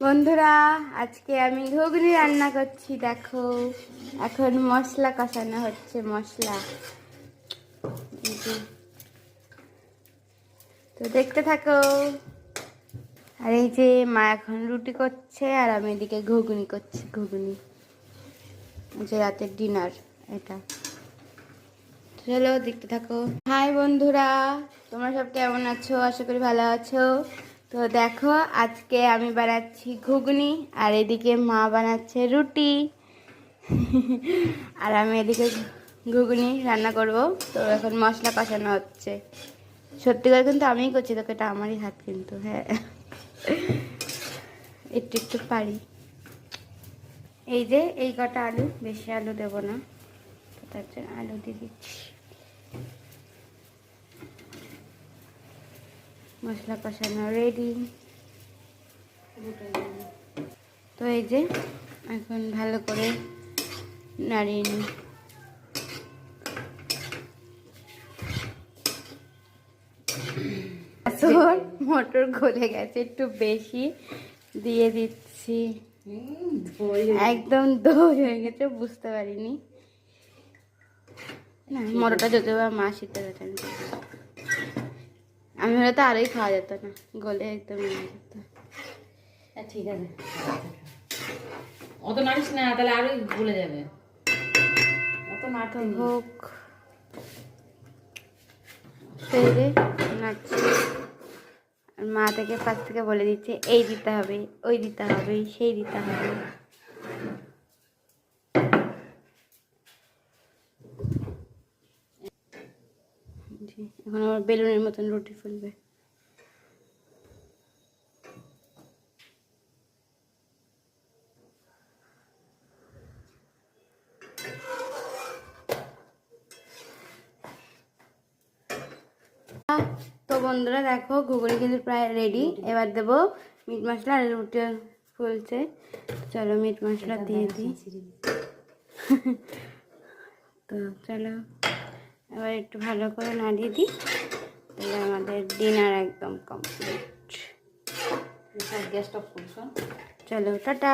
বন্ধুরা, আজকে আমি ঘুগনি রান্না করছি। দেখো, এখন মশলা কষানো হচ্ছে। মশলা তো দেখতে থাকো। আর এই যে মা এখন রুটি করছে, আর আমি এদিকে ঘুগনি করছি। ঘুগনি যে রাতের ডিনার, এটা। চলো দেখতে থাকো। হাই বন্ধুরা, তোমরা সব কেমন আছো? আশা করি ভালো আছো। তো দেখো, আজকে আমি বানাচ্ছি ঘুগনি, আর এদিকে মা বানাচ্ছে রুটি। আর আমি এদিকে ঘুগনি রান্না করব। তো এখন মশলা কষানো হচ্ছে। সত্যি করে কিন্তু আমিই করছি, তোকে এটা আমারই হাত কিন্তু। হ্যাঁ, একটু একটু পারি। এই যে এই কটা আলু, বেশি আলু দেবো না, তো তার জন্য আলু দিয়ে দিচ্ছি। মশলা কষানো রেডি। তো এই যে এখন ভালো করে নাড়িয়ে নিই। মটর গলে গেছে, একটু বেশি দিয়ে দিচ্ছি। একদম দই হয়ে গেছে, বুঝতে পারিনি। না, মটরটা যদি মা সিদ্ধ গেছে, আমি হলে তো আরোই খাওয়া যেত না, গলে একদম যেত। ঠিক আছে, অত নাড়িস না, তাহলে আরোই ভুলে যাবে। অত নাড়তে হোক। নাড়ছি। আর মা থেকে পাশ থেকে বলে দিচ্ছে, এই দিতে হবে, ওই দিতে হবে, সেই দিতে হবে। এখন আবার বেলুনের মতন রুটি ফুলবে। তো বন্ধুরা দেখো, ঘুগনি কিন্তু প্রায় রেডি। এবার দেবো মিট মশলা। আর রুটি ফুলছে, চলো মিট মশলা দিয়ে দিই। তো চলো এবার একটু ভালো করে নাড়িয়ে দিই, তাহলে আমাদের ডিনার একদম কমপ্লিট। গ্যাসটা ফুলছ। চলো টাটা।